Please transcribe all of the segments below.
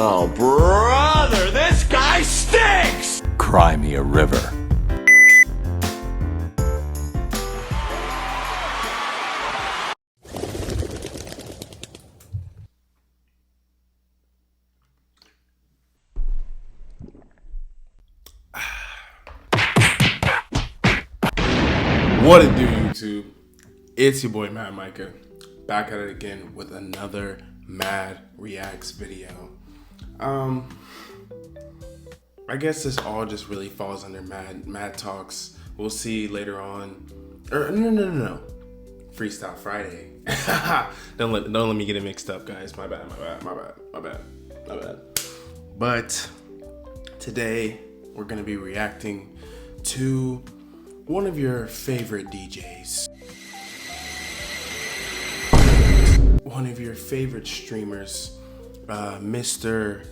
Oh, brother, this guy stinks! Cry me a river. What it do, YouTube? It's your boy M.A.D Micah, back at it again with another M.A.D Reacts video. I guess this all just really falls under M.A.D Talks. We'll see later on. No. Freestyle Friday. Don't let me get it mixed up, guys. My bad. But today we're gonna be reacting to one of your favorite DJs, one of your favorite streamers, Mr.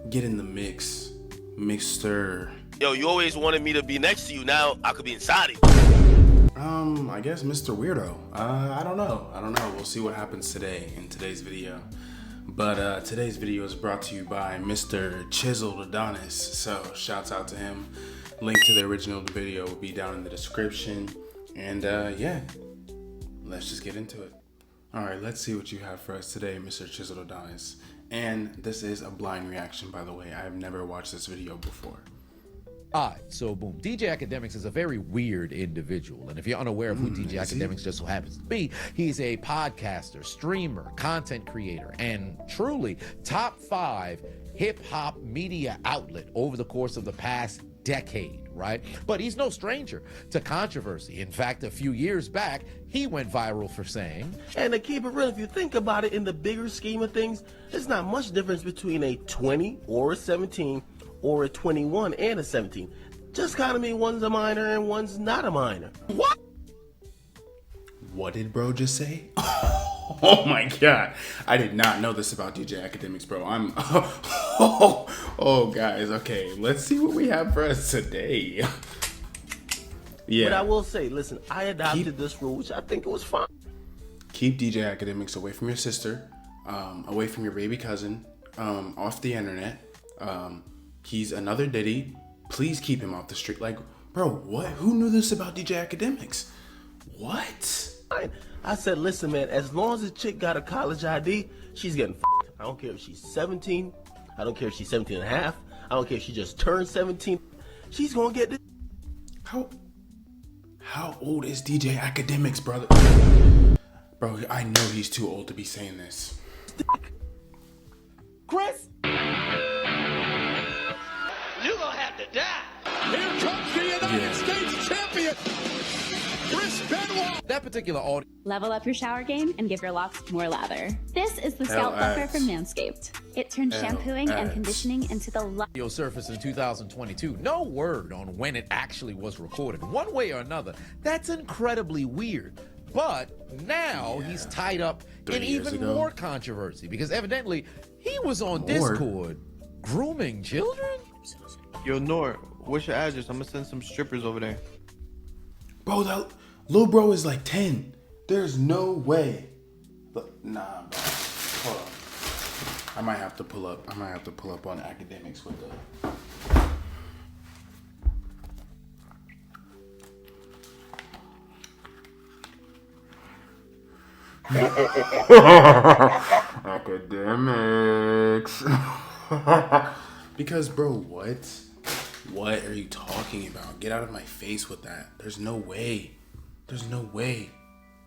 Get in the Mix, Mr. Yo, you always wanted me to be next to you. Now I could be inside of you. I guess Mr. Weirdo. I don't know. We'll see what happens today in today's video. But today's video is brought to you by Mr. Chiseled Adonis. So shouts out to him. Link to the original video will be down in the description. And yeah, let's just get into it. All right, let's see what you have for us today, Mr. Chiseled Adonis. And this is a blind reaction, by the way. I have never watched this video before. Alright, so boom. DJ Akademiks is a very weird individual. And if you're unaware of who DJ Akademiks just so happens to be, he's a podcaster, streamer, content creator, and truly top 5 hip-hop media outlet over the course of the past decade, right? But he's no stranger to controversy. In fact, a few years back, he went viral for saying, And to keep it real, if you think about it in the bigger scheme of things, there's not much difference between a 20 or a 17 or a 21 and a 17. Just kind of mean one's a minor and one's not a minor. What? What did bro just say? Oh my god. I did not know this about DJ Akademiks, bro. Oh guys, okay. Let's see what we have for us today. Yeah. But I will say, listen, I adopted this rule, which I think it was fine. Keep DJ Akademiks away from your sister, away from your baby cousin, off the internet. He's another Diddy. Please keep him off the street. Like, bro, what? Who knew this about DJ Akademiks? What? I said, listen, man, as long as the chick got a college ID, she's getting f***ed. I don't care if she's 17. I don't care if she's 17 and a half. I don't care if she just turned 17. She's gonna get this. How old is DJ Akademiks, brother? Bro, I know he's too old to be saying this. Chris? You're gonna have to die! Here comes the United States champion, Chris Benoit. that particular audio Level up your shower game and give your locks more lather. This is the scalp plucker from Manscaped. It turns shampooing and conditioning into the surfaced in 2022. No word on when it actually was recorded. One way or another, that's incredibly weird. But now he's tied up in even more controversy because evidently he was on Discord grooming children. Yo, Nor, what's your address? I'm gonna send some strippers over there. Bro, that little bro is like 10. There's no way. Look, nah, bro. Hold on. I might have to pull up on Akademiks with the. Akademiks. Because, bro, what? What are you talking about? Get out of my face with that. There's no way. There's no way.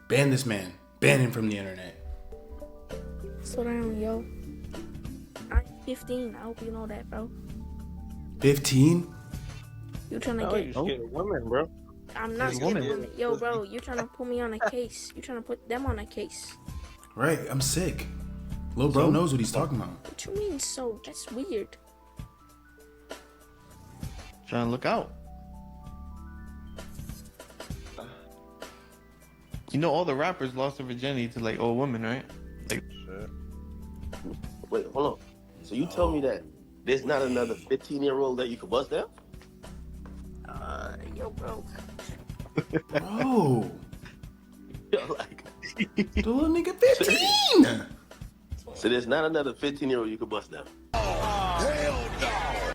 Ban this man. Ban him from the internet. Slow down, yo. I'm 15. I hope you know that, bro. 15? You trying to get women, bro. I'm not scared of women. Yo, bro, you trying to put me on a case. You trying to put them on a case. Right, I'm sick. Lil bro knows what he's talking about. What you mean so? That's weird. Trying to look out. You know all the rappers lost their virginity to like old women, right? Like, Wait, hold on. So you tell me that there's not another 15-year-old that you could bust down? Yo, bro. Bro. Yo, like, The little nigga 15. so there's not another 15-year-old you could bust down.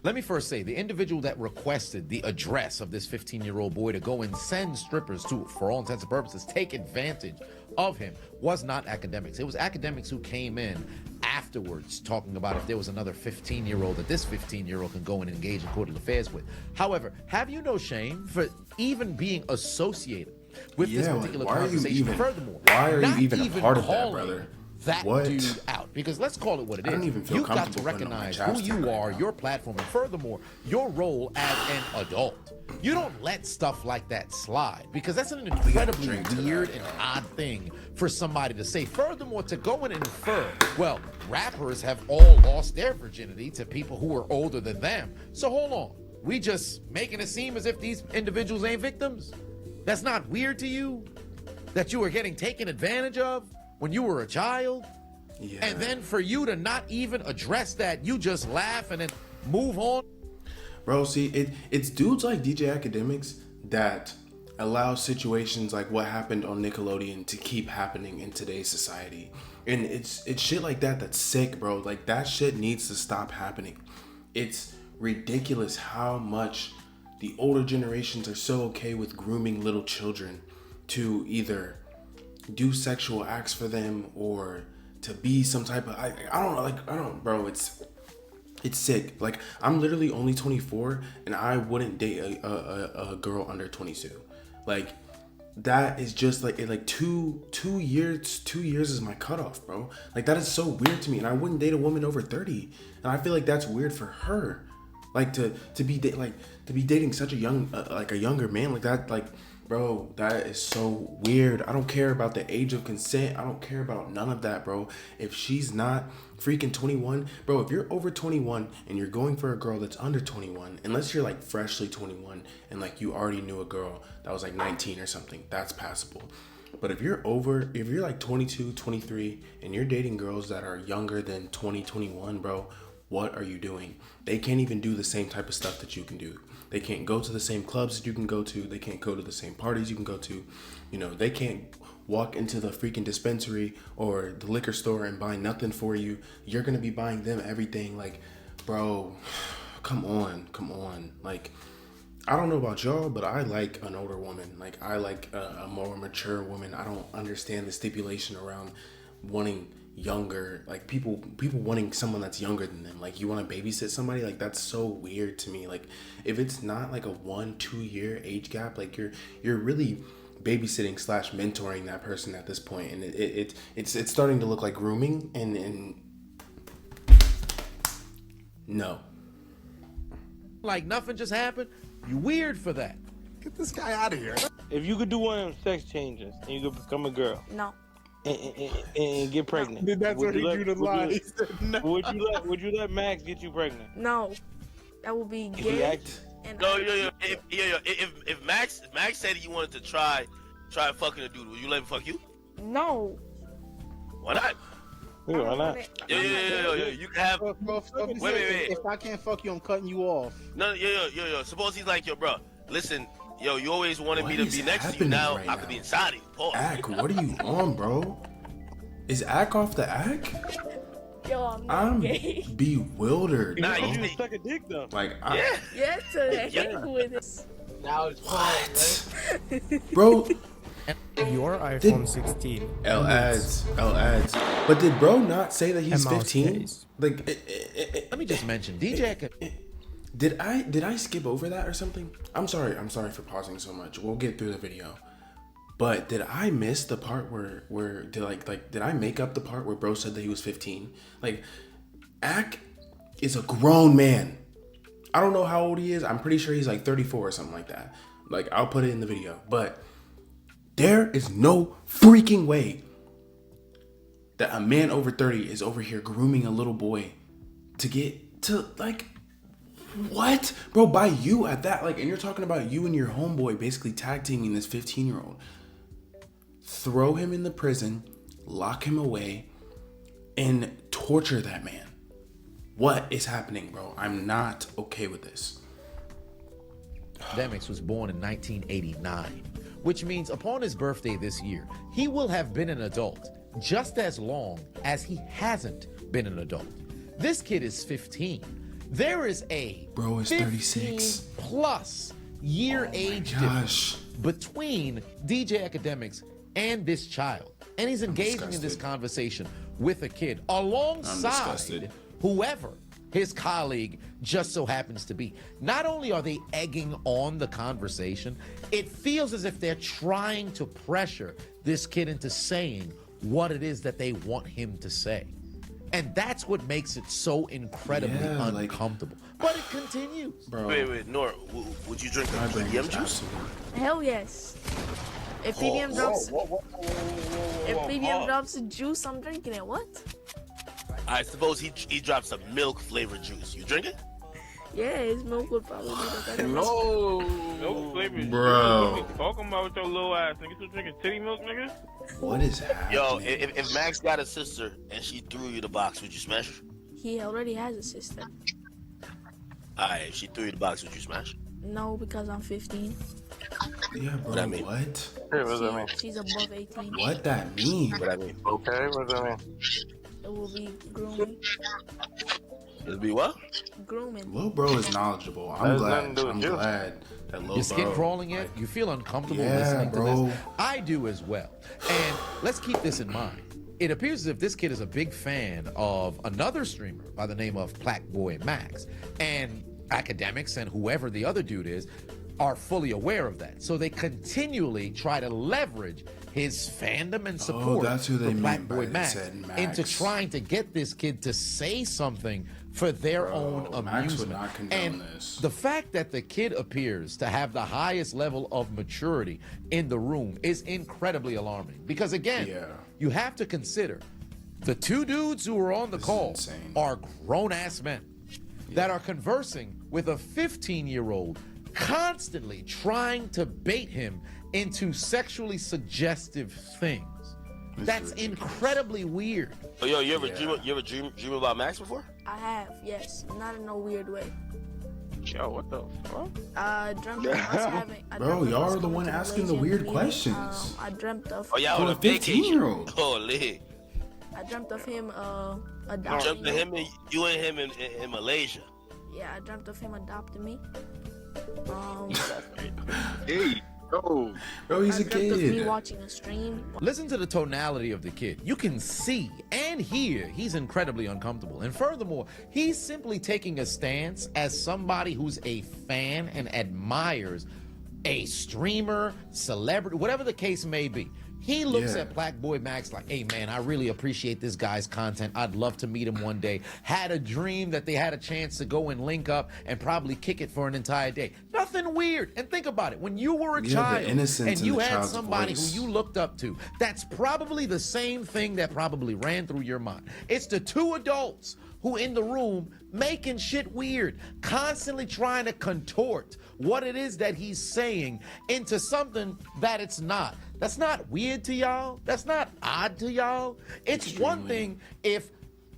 Let me first say, the individual that requested the address of this 15-year-old boy to go and send strippers to, for all intents and purposes, take advantage of him was not Akademiks. It was Akademiks who came in afterwards talking about if there was another 15-year-old that this 15-year-old can go and engage in courted affairs with. However, have you no shame for even being associated with this particular conversation? Furthermore, why are you even a part of that, brother? That dude out, because let's call it what it is. I don't even feel You've got to comfortable recognize who you are, your platform, and furthermore, your role as an adult. You don't let stuff like that slide, because that's an incredibly weird and odd thing for somebody to say. Furthermore, to go and infer, well, rappers have all lost their virginity to people who are older than them. So hold on, we just making it seem as if these individuals ain't victims? That's not weird to you? That you were getting taken advantage of when you were a child? Yeah. And then for you to not even address that, you just laugh and then move on? Bro, see, it's dudes like DJ Akademiks that allow situations like what happened on Nickelodeon to keep happening in today's society. And it's shit like that that's sick, bro. Like, that shit needs to stop happening. It's ridiculous how much the older generations are so okay with grooming little children to either do sexual acts for them or to be some type of I don't know, bro, it's sick. Like, I'm literally only 24 and I wouldn't date a girl under 22. Like, that is just like 2 years is my cutoff, bro. Like, that is so weird to me, and I wouldn't date a woman over 30, and I feel like that's weird for her. Like, to be dating such a young like a younger man like that. Like, bro, that is so weird. I don't care about the age of consent. I don't care about none of that, bro. If she's not freaking 21, bro, if you're over 21 and you're going for a girl that's under 21, unless you're like freshly 21 and like you already knew a girl that was like 19 or something, that's passable. But if you're like 22, 23 and you're dating girls that are younger than 20, 21, bro, what are you doing? They can't even do the same type of stuff that you can do. They can't go to the same clubs that you can go to. They can't go to the same parties you can go to. You know, they can't walk into the freaking dispensary or the liquor store and buy nothing for you. You're going to be buying them everything. Like, bro, come on. Like, I don't know about y'all, but I like an older woman. Like, I like a more mature woman. I don't understand the stipulation around wanting younger, like people wanting someone that's younger than them. Like, you want to babysit somebody? Like, that's so weird to me. Like, if it's not like a 1-2 year age gap, like you're really babysitting / mentoring that person at this point, and it's starting to look like grooming, and no, like nothing just happened. You weird for that. Get this guy out of here. If you could do one of them sex changes and you could become a girl, No. and get pregnant, That's where he drew the line. He said no. Would you let Max get you pregnant? No. That would be gay. If Max said he wanted to try fucking a dude, would you let him fuck you? No. Why not? Why not? Yo, you can have. Wait. If I can't fuck you, I'm cutting you off. No, yo. Suppose he's like, yo, bro, listen, yo, you always wanted me to be next to you. Now I could be inside of you. Pause. Ak, what are you on, bro? Is Ak off the Ak? Yo, I'm gay. bewildered. Nah, bro. you just suck a dick though. Like, Yeah, so that with it. Now it's what? Bro, Your iPhone 16. L ads. But did bro not say that he's 15? Like, let me just mention, DJ. Did I skip over that or something? I'm sorry for pausing so much. We'll get through the video. But did I miss the part where did I make up the part where bro said that he was 15? Like, Ak is a grown man. I don't know how old he is. I'm pretty sure he's like 34 or something like that. Like, I'll put it in the video. But there is no freaking way that a man over 30 is over here grooming a little boy to get to, like, what? Bro, by you at that, like, and you're talking about you and your homeboy basically tag teaming this 15-year-old. Throw him in the prison, lock him away, and torture that man. What is happening, bro? I'm not okay with this. Akademiks was born in 1989, which means upon his birthday this year, he will have been an adult just as long as he hasn't been an adult. This kid is 15. There is a bro is 36 plus year age difference between DJ Akademiks and this child. And he's engaging in this conversation with a kid alongside whoever his colleague just so happens to be. Not only are they egging on the conversation, it feels as if they're trying to pressure this kid into saying what it is that they want him to say. And that's what makes it so incredibly uncomfortable. But it continues. Bro. Wait, Nora, would you drink a PDM juice? Hell yes. If PDM drops a juice, I'm drinking it. What? I suppose he drops a milk flavored juice. You drink it? Yeah, his milk would probably be the better. No flavor. Bro. What you talking about with your little ass? Nigga, still drinking titty milk, nigga? What is happening? Yo, if Max got a sister and she threw you the box, would you smash her? He already has a sister. Alright, if she threw you the box, would you smash her? No, because I'm 15. Yeah, bro. What I mean? What? Hey, what does that mean? She's above 18. What that mean? What I mean? Okay, what does that mean? It will be grooming. It'll be what? Grooming. Lil bro is knowledgeable. I'm glad that Lil bro. Your skin crawling yet? You feel uncomfortable listening to this? I do as well. And let's keep this in mind. It appears as if this kid is a big fan of another streamer by the name of Blackboy Max. And Akademiks and whoever the other dude is are fully aware of that. So they continually try to leverage his fandom and support for Blackboy Max into trying to get this kid to say something for their own amusement. And the fact that the kid appears to have the highest level of maturity in the room is incredibly alarming. Because again, you have to consider the two dudes who are on the call are grown-ass men that are conversing with a 15-year-old, constantly trying to bait him into sexually suggestive things. That's incredibly weird. Oh, yo, you ever dream about Max before? I have, yes. Not in no weird way. Yo, what the fuck? I dreamt of us having... Bro, y'all are the one asking the weird questions. I dreamt of... Oh, yeah, for a 15-year-old. Holy. I dreamt of him You adopting dreamt of him, you and him in Malaysia. Yeah, I dreamt of him adopting me. Hey, bro, he's a I dreamt of me kid. watching a stream. Listen to the tonality of the kid. You can see and hear he's incredibly uncomfortable. And furthermore, he's simply taking a stance as somebody who's a fan and admires a streamer, celebrity, whatever the case may be. He looks at Blackboy Max like, hey man, I really appreciate this guy's content. I'd love to meet him one day. Had a dream that they had a chance to go and link up and probably kick it for an entire day. Nothing weird. And think about it. When you were a child and you had somebody who you looked up to, that's probably the same thing that probably ran through your mind. It's the two adults who in the room making shit weird, constantly trying to contort what it is that he's saying into something that it's not. That's not weird to y'all. That's not odd to y'all. It's one thing if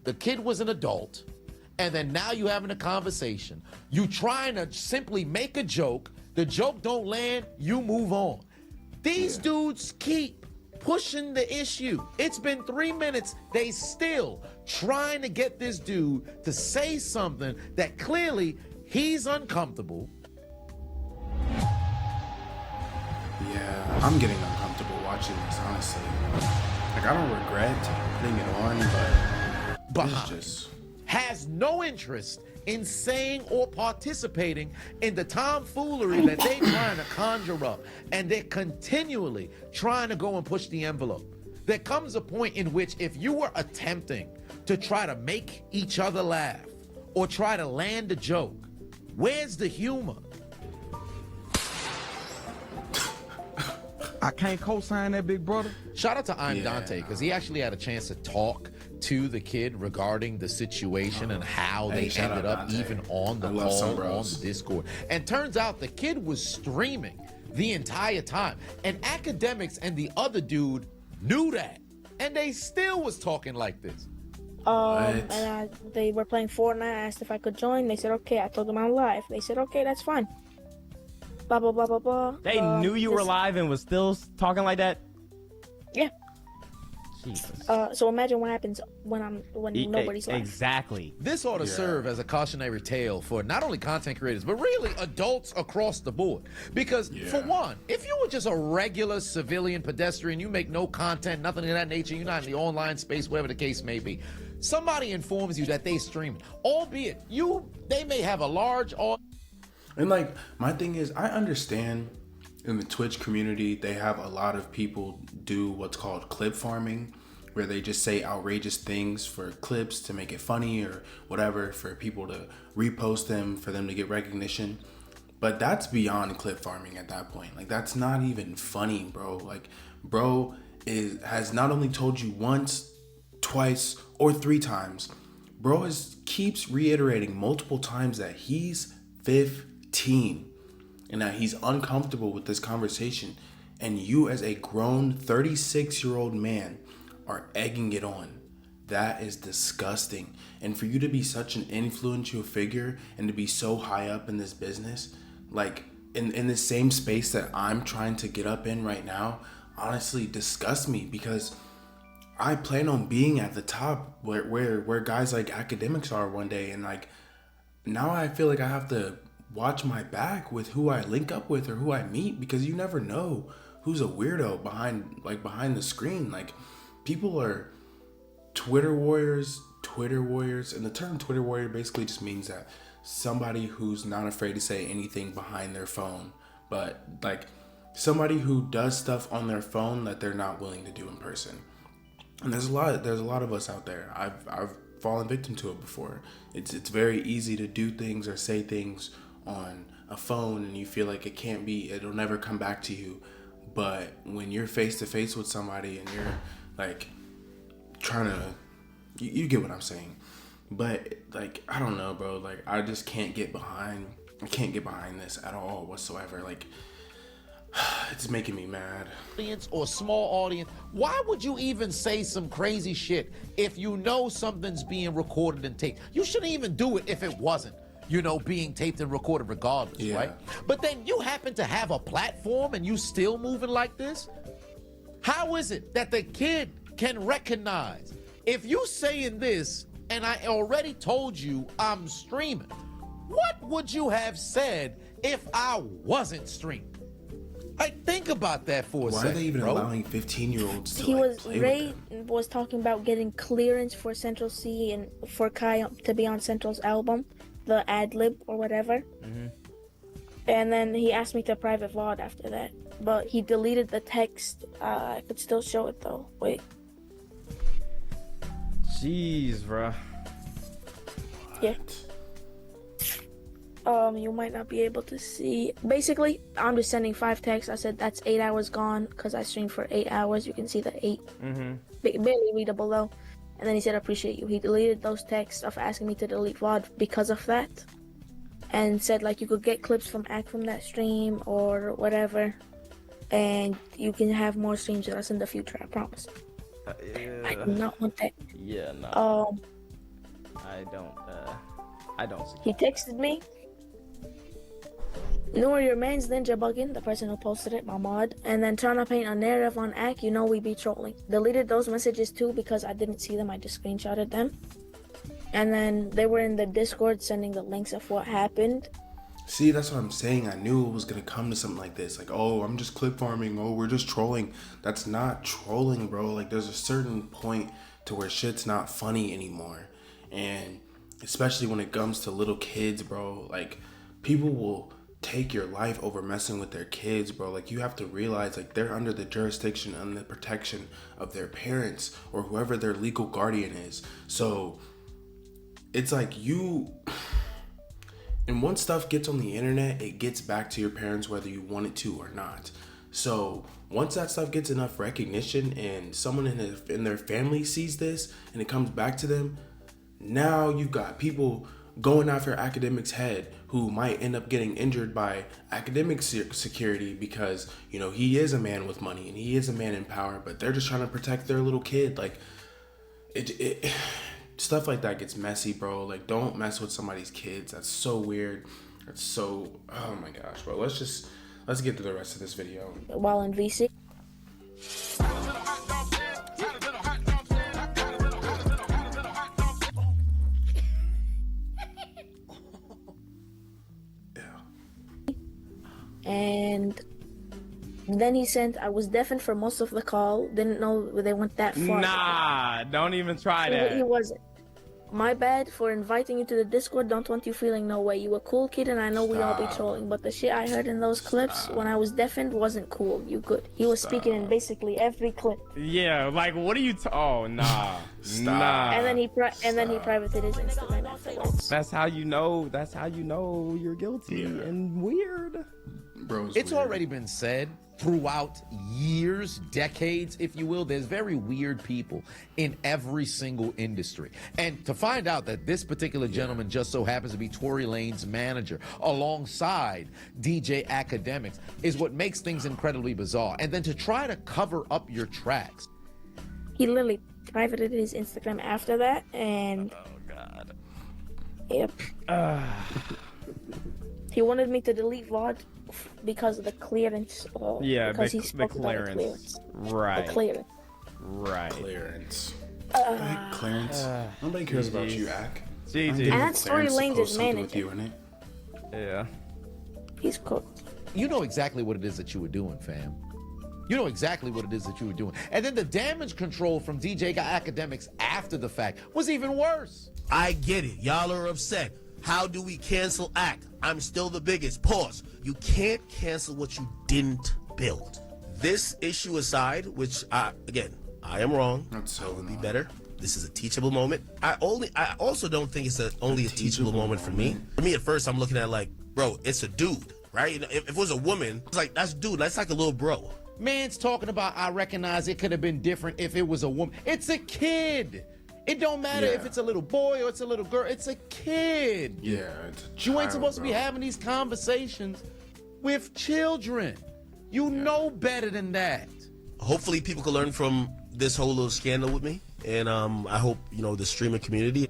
the kid was an adult and then now you having a conversation, you trying to simply make a joke, the joke don't land, you move on. These dudes keep pushing the issue. It's been 3 minutes. They still trying to get this dude to say something that clearly he's uncomfortable. Yeah, I'm getting uncomfortable watching this, honestly. Like, I don't regret putting it on, but it's just... has no interest in saying or participating in the tomfoolery that they trying to conjure up, and they're continually trying to go and push the envelope. There comes a point in which if you were attempting to try to make each other laugh or try to land a joke, where's the humor? I can't co-sign that, big brother. Shout out to I'm Dante, because he actually had a chance to talk to the kid regarding the situation and how they ended up even on the call, on the Discord. And turns out the kid was streaming the entire time. And Akademiks and the other dude knew that. And they still was talking like this. And they were playing Fortnite. I asked if I could join. They said, okay. I told them I'm live. They said, okay, that's fine. Blah, blah, blah, blah, blah. They knew you were live and was still talking like that? Yeah. So imagine what happens when nobody's live. Exactly. This ought to serve as a cautionary tale for not only content creators, but really adults across the board. Because for one, if you were just a regular civilian pedestrian, you make no content, nothing of that nature, you're not in the online space, whatever the case may be, somebody informs you that they streaming, albeit they may have a large And like, my thing is, I understand in the Twitch community, they have a lot of people do what's called clip farming, where they just say outrageous things for clips to make it funny or whatever, for people to repost them, for them to get recognition. But that's beyond clip farming at that point. Like, that's not even funny, bro. Like, bro has not only told you once, twice, or 3 times, bro keeps reiterating multiple times that he's 15 and that he's uncomfortable with this conversation, and you as a grown 36-year-old man are egging it on. That is disgusting. And for you to be such an influential figure and to be so high up in this business, like in the same space that I'm trying to get up in right now, honestly disgusts me, because I plan on being at the top where guys like Akademiks are one day. And like, now I feel like I have to watch my back with who I link up with or who I meet, because you never know who's a weirdo behind the screen. Like, people are Twitter warriors, and the term Twitter warrior basically just means that somebody who's not afraid to say anything behind their phone, but like somebody who does stuff on their phone that they're not willing to do in person. And there's a lot of us out there. I've fallen victim to it before. It's very easy to do things or say things on a phone and you feel like it'll never come back to you. But when you're face to face with somebody and you're like trying to, you get what I'm saying. But like, I don't know, bro. Like, I just can't get behind this at all whatsoever. Like, it's making me mad. Audience or small audience, why would you even say some crazy shit if you know something's being recorded and taped? You shouldn't even do it if it wasn't, being taped and recorded regardless, right? But then you happen to have a platform and you still moving like this? How is it that the kid can recognize if you saying this and I already told you I'm streaming? What would you have said if I wasn't streaming? Like, think about that for a second. Why are they even allowing 15-year-olds to Ray was talking about getting clearance for Central C and for Kai to be on Central's album, the ad-lib or whatever. Mm-hmm. And then he asked me to private VOD after that. But he deleted the text. I could still show it though. Wait. Jeez, bro. Yeah. You might not be able to see. Basically, I'm just sending 5 texts. I said that's 8 hours gone because I streamed for 8 hours. You can see the 8. Mm-hmm. Barely readable though. And then he said, appreciate you. He deleted those texts of asking me to delete VOD because of that. And said, like, you could get clips from that stream or whatever. And you can have more streams with us in the future, I promise. I do not want that. Yeah, no. I don't see. He texted me. Noor, your man's ninja bugging, the person who posted it, M.A.D, and then trying to paint a narrative on Ak, we be trolling. Deleted those messages too because I didn't see them, I just screenshotted them. And then they were in the Discord sending the links of what happened. See, that's what I'm saying. I knew it was gonna come to something like this. Like, oh, I'm just clip farming. Oh, we're just trolling. That's not trolling, bro. Like, there's a certain point to where shit's not funny anymore. And especially when it comes to little kids, bro. Like, people will take your life over messing with their kids, bro. Like, you have to realize, like, they're under the jurisdiction and the protection of their parents or whoever their legal guardian is. So it's like and once stuff gets on the internet, it gets back to your parents whether you want it to or not. So once that stuff gets enough recognition and someone in their family sees this and it comes back to them, now you've got people going after Akademiks' head who might end up getting injured by Akademiks' security because, he is a man with money and he is a man in power, but they're just trying to protect their little kid. Like, it stuff like that gets messy, bro. Like, don't mess with somebody's kids. That's so weird. That's so, oh my gosh, bro. Let's get to the rest of this video. While in VC. And then he sent, I was deafened for most of the call. Didn't know they went that far. Nah, don't even try that. He wasn't. My bad for inviting you to the Discord. Don't want you feeling no way. You a cool kid, and I know we all be trolling. But the shit I heard in those clips when I was deafened wasn't cool. You good. He was speaking in basically every clip. Yeah, like what are you? Oh nah, nah. And then he privated his Instagram afterwards. That's how you know. That's how you know you're guilty and weird. Bro, it's already been said throughout years, decades, if you will. There's very weird people in every single industry. And to find out that this particular gentleman just so happens to be Tory Lanez manager alongside DJ Akademiks is what makes things incredibly bizarre. And then to try to cover up your tracks. He literally privated his Instagram after that, and yep. He wanted me to delete VOD because of the clearance. Because he spoke about the clearance. Right. The clearance. Right. Clearance. Clearance. Nobody cares about you, Ak. GG. And that's Tory Lanez's manager. Yeah. He's cooked. You know exactly what it is that you were doing, fam. You know exactly what it is that you were doing. And then the damage control from DJ Akademiks after the fact was even worse. I get it. Y'all are upset. How do we cancel Ak? I'm still the biggest. Pause. You can't cancel what you didn't build. This issue aside, which again, I am wrong. I will be better. This is a teachable moment. I also don't think it's only a teachable moment for me. For me, at first, I'm looking at like, bro, it's a dude, right? You know, if it was a woman, it's like, that's dude. That's like a little bro. Man's talking about, I recognize it could have been different if it was a woman. It's a kid. It don't matter if it's a little boy or it's a little girl. It's a kid. Yeah, it's a child, you ain't supposed to be having these conversations with children. You know better than that. Hopefully people can learn from this whole little scandal with me. And I hope, you know, the streaming community.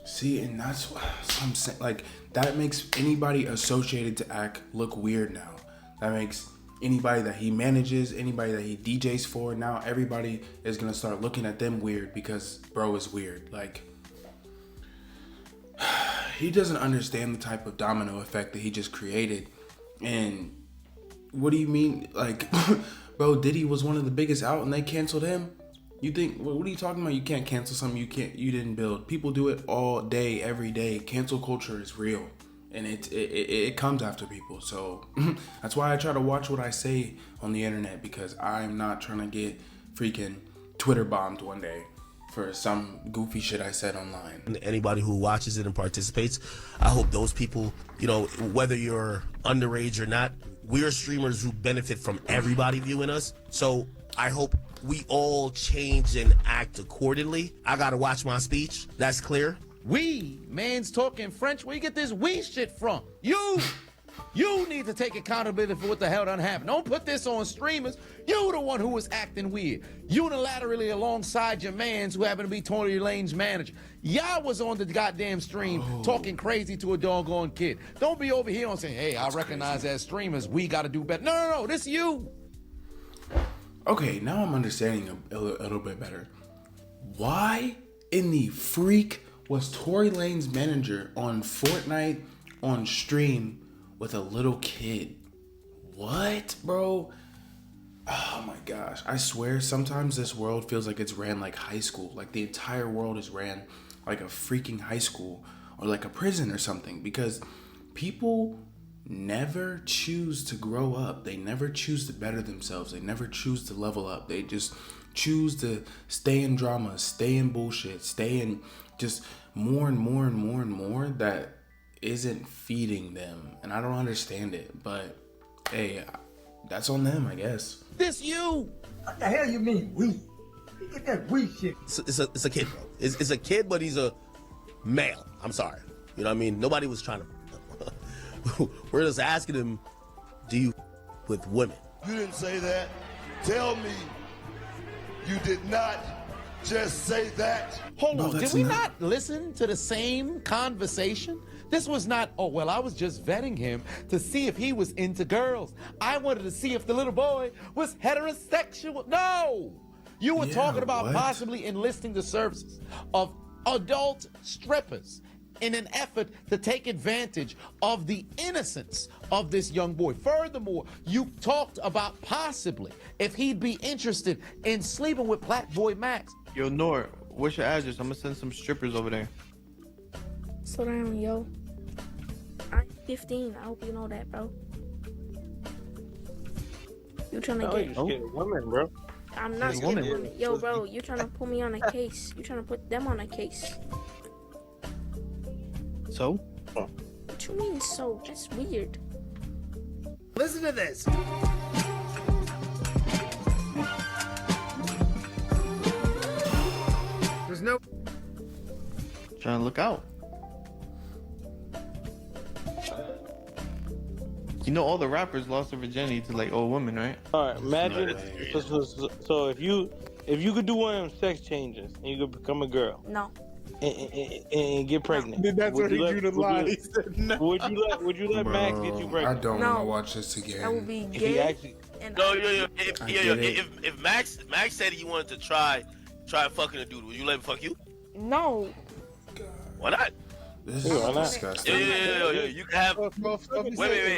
See, and that's what I'm saying. Like, that makes anybody associated to Ak look weird now. That makes anybody that he manages, anybody that he DJs for, now everybody is gonna start looking at them weird because bro is weird. Like, he doesn't understand the type of domino effect that he just created. And what do you mean? Like, bro, Diddy was one of the biggest out and they canceled him. You think, what are you talking about? You can't cancel something you didn't build. People do it all day, every day. Cancel culture is real. And it comes after people. So that's why I try to watch what I say on the internet, because I'm not trying to get freaking Twitter bombed one day for some goofy shit I said online. And anybody who watches it and participates, I hope those people, you know, whether you're underage or not, we're streamers who benefit from everybody viewing us. So I hope we all change and act accordingly. I gotta watch my speech. That's clear. We, man's talking French. Where you get this we shit from? You need to take accountability for what the hell done happened. Don't put this on streamers. You the one who was acting weird. Unilaterally alongside your mans who happen to be Tory Lanez manager. Y'all was on the goddamn stream talking crazy to a doggone kid. Don't be over here and saying, hey, I recognize as streamers, we got to do better. No, this you. Okay, now I'm understanding a little bit better. Why in the freak was Tory Lanez manager on Fortnite on stream with a little kid? What, bro? Oh my gosh. I swear sometimes this world feels like it's ran like high school. Like the entire world is ran like a freaking high school or like a prison or something, because people never choose to grow up. They never choose to better themselves. They never choose to level up. They just choose to stay in drama, stay in bullshit, stay in just more and more and more and more that isn't feeding them. And I don't understand it, but hey, that's on them, I guess. This you. What the hell you mean we? Get that we shit. It's a kid, bro. It's a kid, but he's a male. I'm sorry. You know what I mean? Nobody was trying to. We're just asking him, do you with women? You didn't say that. Tell me you did not just say that. Hold on, did we not listen to the same conversation? This was not, oh, well, I was just vetting him to see if he was into girls. I wanted to see if the little boy was heterosexual. No! You were talking about possibly enlisting the services of adult strippers in an effort to take advantage of the innocence of this young boy. Furthermore, you talked about possibly if he'd be interested in sleeping with Black Boy Max. Yo, Nor, what's your address? I'm gonna send some strippers over there. Slow down, yo. I'm 15. I hope you know that, bro. You trying to get a woman, bro. I'm not scared of women. Yo, bro, you trying to put me on a case. You trying to put them on a case. So? What you mean, so? That's weird. Listen to this. There's no... Trying to look out. You know all the rappers lost their virginity to like old women, right? All right, imagine. So if you could do one of them sex changes and you could become a girl. No. And get pregnant. That's where he drew the line. He said no. Would you let Max get you pregnant? I don't want to watch this again. That would be If he gay. actually, If Max said he wanted to try fucking a dude, would you let him fuck you? No. Why not? This is disgusting. Yo, you can have. Wait.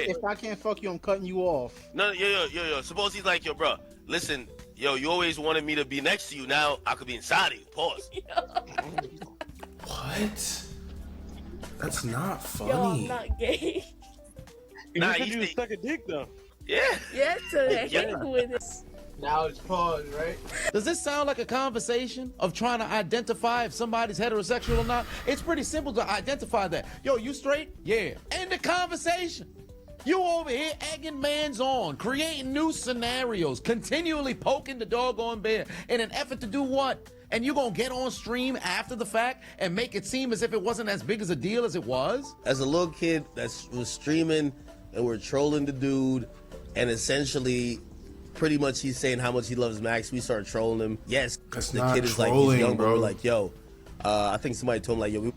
If I can't fuck you, I'm cutting you off. No, yo. Suppose he's like, yo, bro, listen, yo, you always wanted me to be next to you. Now I could be inside of you. Pause. What? That's not funny. Yo, I'm not gay. you said you suck a dick though. Yeah. Yeah, so with it. Now it's pause, right? Does this sound like a conversation of trying to identify if somebody's heterosexual or not? It's pretty simple to identify that. Yo, you straight? Yeah. End the conversation. You over here egging mans on, creating new scenarios, continually poking the doggone bear in an effort to do what? And you gonna get on stream after the fact and make it seem as if it wasn't as big as a deal as it was? As a little kid that was streaming and we're trolling the dude, and essentially pretty much he's saying how much he loves Max. We start trolling him. Yes, That's the not kid is like, trolling, he's young, bro. but we're like, yo, I think somebody told him like, yo,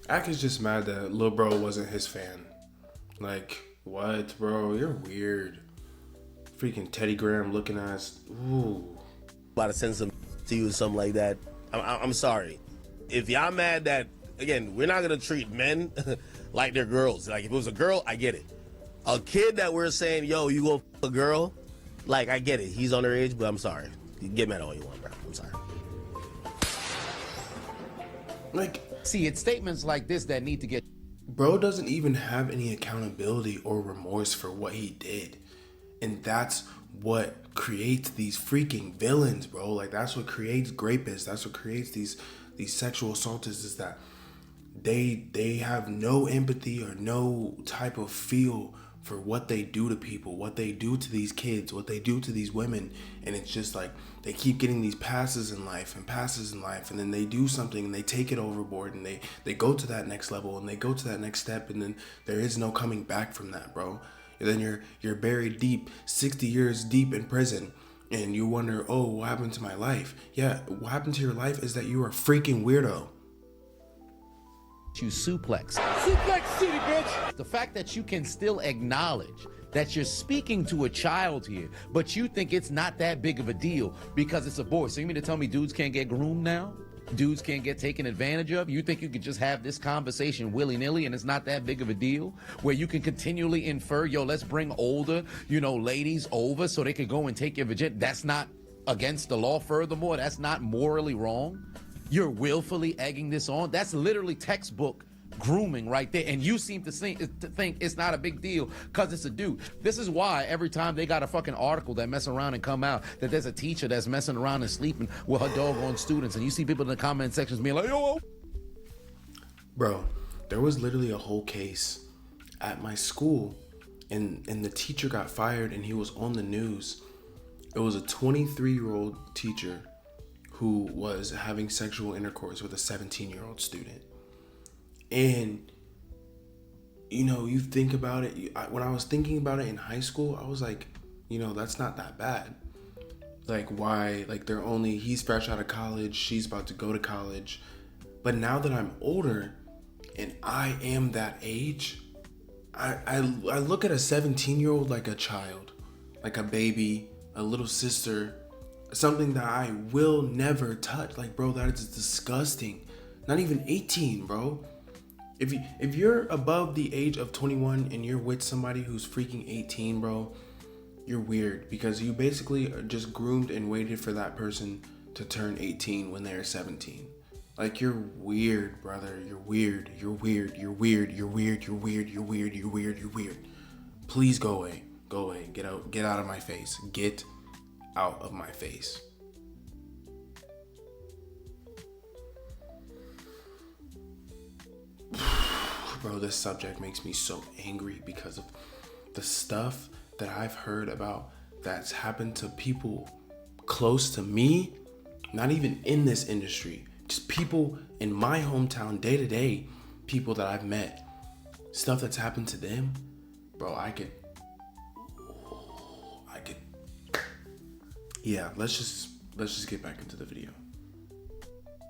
Ak is just mad that Lil Bro wasn't his fan. Like, what, bro? You're weird. Freaking Teddy Graham looking ass. Ooh. about to send some to you or something like that. I'm sorry. If y'all mad that, again, we're not gonna treat men like they're girls. Like if it was a girl, I get it. A kid that we're saying, yo, you gonna f a girl, like I get it. He's underage, but I'm sorry. You can get mad all you want, bro. I'm sorry. Like, see, it's statements like this that need to get. Bro doesn't even have any accountability or remorse for what he did. And that's what creates these freaking villains, bro. Like, that's what creates rapists. That's what creates these sexual assaulters, is that they have no empathy or no type of feel for what they do to people, what they do to these kids, what they do to these women. And it's just like they keep getting these passes in life, and then they do something and they take it overboard, and they go to that next level and they go to that next step, and then there is no coming back from that, bro. And then you're buried deep, 60 years deep in prison, and you wonder, oh, what happened to my life? Yeah, what happened to your life is that you are a freaking weirdo. You suplex. Suplex City, bitch! The fact that you can still acknowledge that you're speaking to a child here, but you think it's not that big of a deal because it's a boy. So you mean to tell me dudes can't get groomed now? Dudes can't get taken advantage of? You think you could just have this conversation willy-nilly and it's not that big of a deal? Where you can continually infer, yo, let's bring older, ladies over so they could go and take your virginity. That's not against the law. Furthermore, that's not morally wrong. You're willfully egging this on. That's literally textbook grooming right there. And you seem to think it's not a big deal because it's a dude. This is why every time they got a fucking article that mess around and come out that there's a teacher that's messing around and sleeping with her doggone students, and you see people in the comment sections being like, yo. Bro, there was literally a whole case at my school, and the teacher got fired and he was on the news. It was a 23-year-old teacher who was having sexual intercourse with a 17-year-old student. And, you think about it. When I was thinking about it in high school, I was like, that's not that bad. Like, why? Like, he's fresh out of college, she's about to go to college. But now that I'm older and I am that age, I look at a 17-year-old like a child, like a baby, a little sister, something that I will never touch. Like, bro, that is disgusting. Not even 18, bro. If you're above the age of 21 and you're with somebody who's freaking 18, bro, you're weird, because you basically just groomed and waited for that person to turn 18 when they're 17. Like, you're weird, brother. You're weird. You're weird. You're weird. You're weird. You're weird. You're weird. You're weird. You're weird. Please go away. Go away. Get out. Get out of my face. Get out of my face. Bro, this subject makes me so angry because of the stuff that I've heard about that's happened to people close to me, not even in this industry, just people in my hometown, day to day, people that I've met, stuff that's happened to them. Bro, I could, yeah, let's just get back into the video.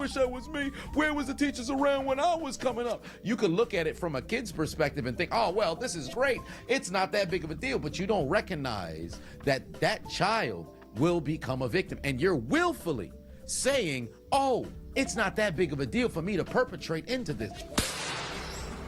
Wish that was me. Where was the teachers around when I was coming up? You could look at it from a kid's perspective and think, oh, well, this is great. It's not that big of a deal, but you don't recognize that that child will become a victim, and you're willfully saying, oh, it's not that big of a deal for me to perpetrate into this.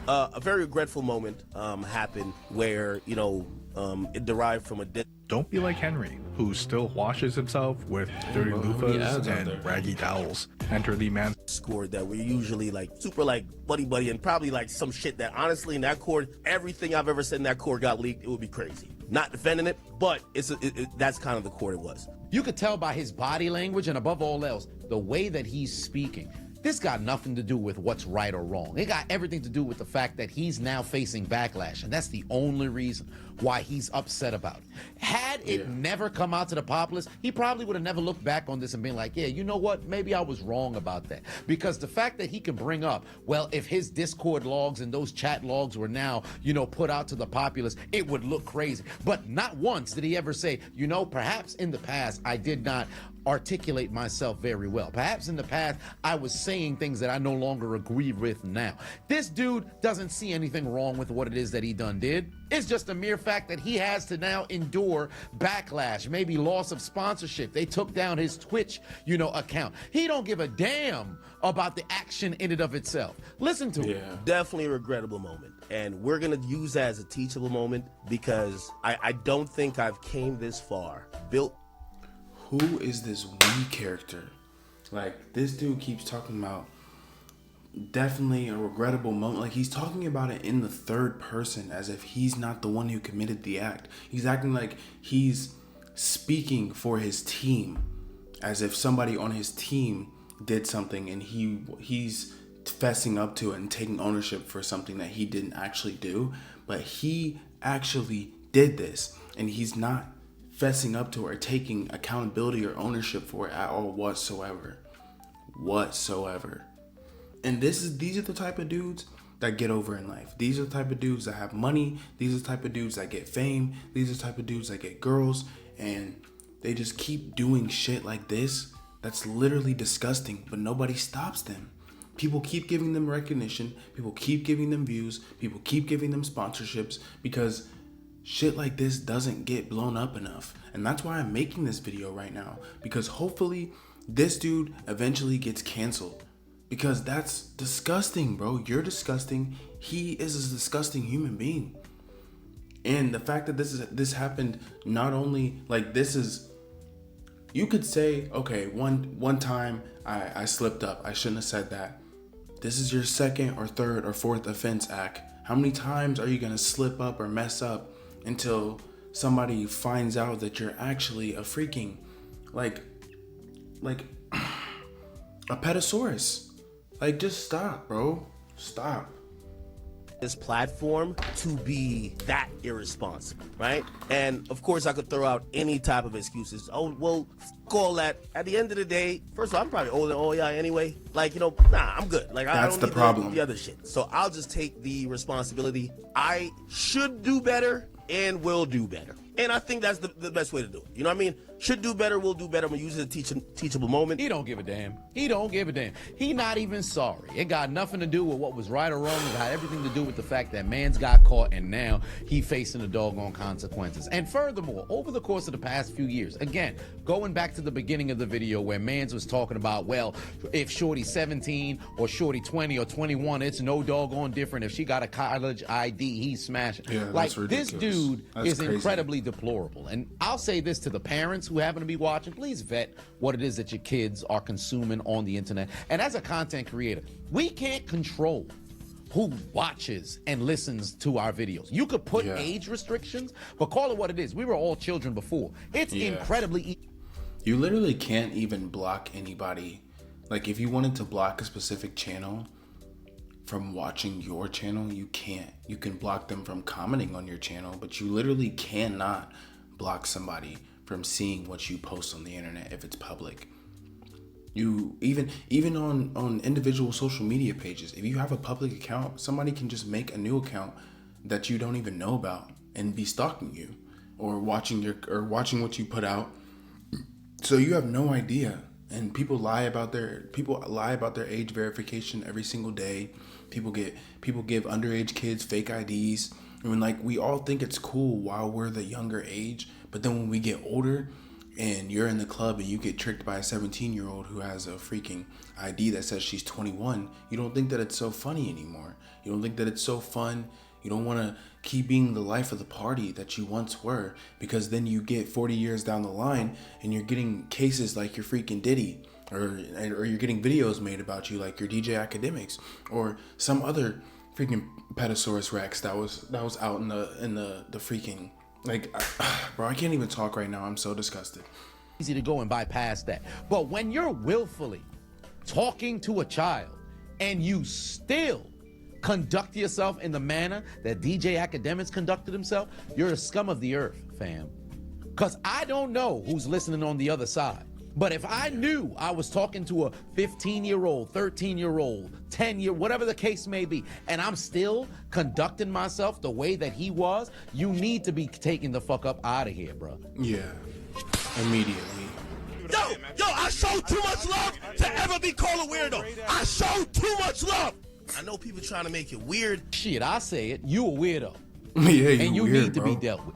A very regretful moment happened where, it derived from a Don't be like Henry, who still washes himself with dirty loofahs and raggy towels. Enter the man scored that we're usually like super like buddy and probably like some shit that honestly in that court, everything I've ever said in that court got leaked. It would be crazy. Not defending it, but that's kind of the court it was. You could tell by his body language and above all else, the way that he's speaking. This got nothing to do with what's right or wrong. It got everything to do with the fact that he's now facing backlash, and that's the only reason why he's upset about it. Had it never come out to the populace, he probably would have never looked back on this and been like, yeah, you know what? Maybe I was wrong about that. Because the fact that he can bring up, well, if his Discord logs and those chat logs were now, put out to the populace, it would look crazy. But not once did he ever say, perhaps in the past I did not articulate myself very well. Perhaps in the past I was saying things that I no longer agree with now. This dude doesn't see anything wrong with what it is that he done did. It's just a mere fact that he has to now endure backlash, maybe loss of sponsorship. They took down his Twitch, account. He don't give a damn about the action in and of itself. Listen to him. Definitely a regrettable moment. And we're gonna use that as a teachable moment because I don't think I've came this far. Who is this we character? Like, this dude keeps talking about definitely a regrettable moment. Like, he's talking about it in the third person as if he's not the one who committed the act. He's acting like he's speaking for his team, as if somebody on his team did something and he's fessing up to it and taking ownership for something that he didn't actually do. But he actually did this, and he's not fessing up to or taking accountability or ownership for it at all whatsoever. And these are the type of dudes that get over in life. These are the type of dudes that have money. These are the type of dudes that get fame. These are the type of dudes that get girls, and they just keep doing shit like this that's literally disgusting, but nobody stops them. People keep giving them recognition. People keep giving them views. People keep giving them sponsorships because shit like this doesn't get blown up enough. And that's why I'm making this video right now, because hopefully this dude eventually gets canceled, because that's disgusting, bro. You're disgusting. He is a disgusting human being. And the fact that this happened, not only like this is, you could say, okay, one time I slipped up. I shouldn't have said that. This is your second or third or fourth offense act. How many times are you gonna slip up or mess up until somebody finds out that you're actually a freaking like a pedosaurus? Like, just stop, bro. Stop. This platform to be that irresponsible, right? And of course I could throw out any type of excuses. Oh, well, call that. At the end of the day, first of all, I'm probably older than all y'all anyway. Like, nah, I'm good. Like, I don't need the other shit. So I'll just take the responsibility. I should do better and will do better. And I think that's the best way to do it. You know what I mean? Should do better, will do better. I'm gonna use it as a teachable moment. He don't give a damn. He don't give a damn. He not even sorry. It got nothing to do with what was right or wrong. It had everything to do with the fact that man's got caught and now he facing the doggone consequences. And furthermore, over the course of the past few years, again, going back to the beginning of the video where mans was talking about, well, if shorty's 17 or shorty 20 or 21, it's no doggone different. If she got a college ID, he's smashing. Yeah, like, that's this dude that's is crazy. incredibly deplorable. And I'll say this to the parents who happen to be watching, please vet what it is that your kids are consuming on the internet. And as a content creator, we can't control who watches and listens to our videos. You could put age restrictions, but call it what it is. We were all children before. It's incredibly You literally can't even block anybody. Like, if you wanted to block a specific channel from watching your channel, you can't. You can block them from commenting on your channel, but you literally cannot block somebody from seeing what you post on the internet if it's public. You even on individual social media pages, if you have a public account, somebody can just make a new account that you don't even know about and be stalking you or watching what you put out. So you have no idea. And people lie about their age verification every single day. People give underage kids fake IDs. I mean, like, we all think it's cool while we're the younger age, but then when we get older and you're in the club and you get tricked by a 17-year-old who has a freaking ID that says she's 21, you don't think that it's so funny anymore. You don't think that it's so fun. You don't want to keep being the life of the party that you once were, because then you get 40 years down the line and you're getting cases like your freaking Diddy, or you're getting videos made about you like your DJ Akademiks or some other freaking Petasaurus Rex that was out in the freaking, like, bro, I can't even talk right now. I'm so disgusted. easy to go and bypass that. But when you're willfully talking to a child and you still conduct yourself in the manner that DJ Akademiks conducted himself, you're a scum of the earth, fam. Because I don't know who's listening on the other side. But if I knew I was talking to a 15-year-old, 13-year-old, 10-year, whatever the case may be, and I'm still conducting myself the way that he was, you need to be taking the fuck up out of here, bro. Yeah, immediately. Yo, I showed too much love to ever be called a weirdo. I showed too much love. I know people trying to make it weird. Shit, I say it. You a weirdo. Yeah, and you weird, need to bro. be dealt with.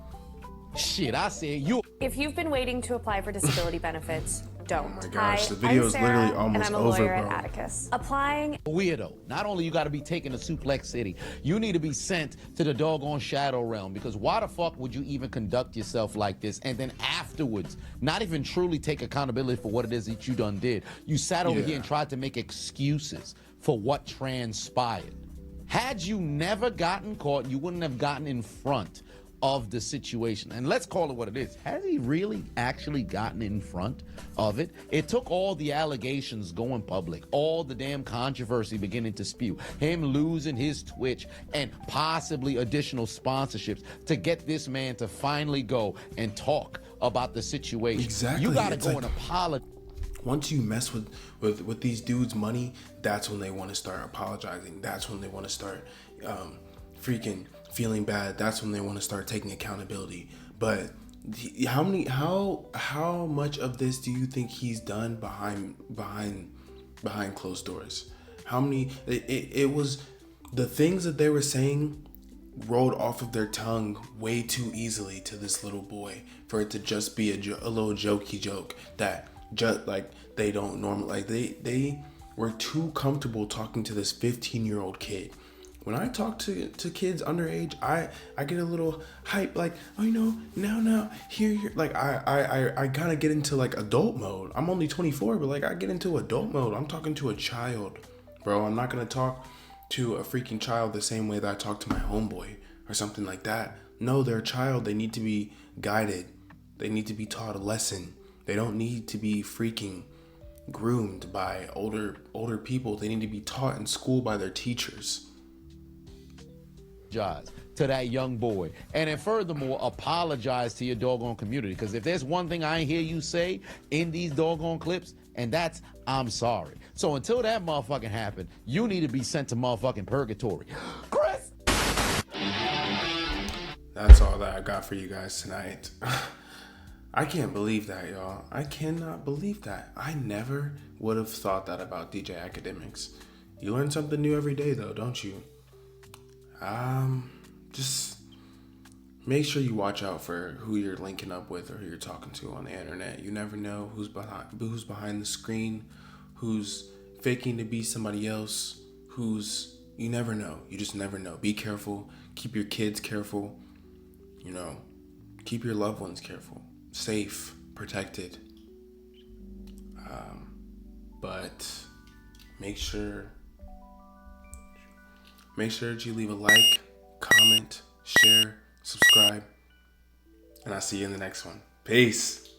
Shit, I say it. You. If you've been waiting to apply for disability benefits, don't. Oh my gosh, the Hi, video I'm is Sarah, literally almost and I'm a over, lawyer bro. at Atticus. Applying. Weirdo. Not only you got to be taken to Suplex City, you need to be sent to the doggone Shadow Realm, because why the fuck would you even conduct yourself like this and then afterwards not even truly take accountability for what it is that you done did? You sat over here and tried to make excuses for what transpired. Had you never gotten caught, you wouldn't have gotten in front of the situation. And let's call it what it is. Has he really actually gotten in front of it? It took all the allegations going public, all the damn controversy beginning to spew, him losing his Twitch and possibly additional sponsorships to get this man to finally go and talk about the situation. Exactly. You gotta It's go like, and apologize. Once you mess with these dudes' money, that's when they want to start apologizing. That's when they want to start freaking feeling bad. That's when they want to start taking accountability. But how much of this do you think he's done behind closed doors? How many? It was the things that they were saying rolled off of their tongue way too easily to this little boy for it to just be a little jokey joke that just like they don't normally, like they were too comfortable talking to this 15-year-old kid. When I talk to kids underage, I get a little hype, like, oh, you know, now here, like I kind of get into like adult mode. I'm only 24, but like I get into adult mode. I'm talking to a child, bro. I'm not gonna talk to a freaking child the same way that I talk to my homeboy or something like that. No, they're a child. They need to be guided. They need to be taught a lesson. They don't need to be freaking groomed by older people. They need to be taught in school by their teachers. To that young boy, and then furthermore apologize to your doggone community, because if there's one thing I hear you say in these doggone clips, and that's I'm sorry. So until that motherfucking happen, you need to be sent to motherfucking purgatory. Chris, that's all that I got for you guys tonight. I can't believe that, y'all. I cannot believe that. I never would have thought that about DJ Akademiks. You learn something new every day, though, don't you? Just make sure you watch out for who you're linking up with or who you're talking to on the internet. You never know who's behind the screen, who's faking to be somebody else, you never know. You just never know. Be careful. Keep your kids careful. You know, keep your loved ones careful. Safe, protected. But make sure that you leave a like, comment, share, subscribe, and I'll see you in the next one. Peace.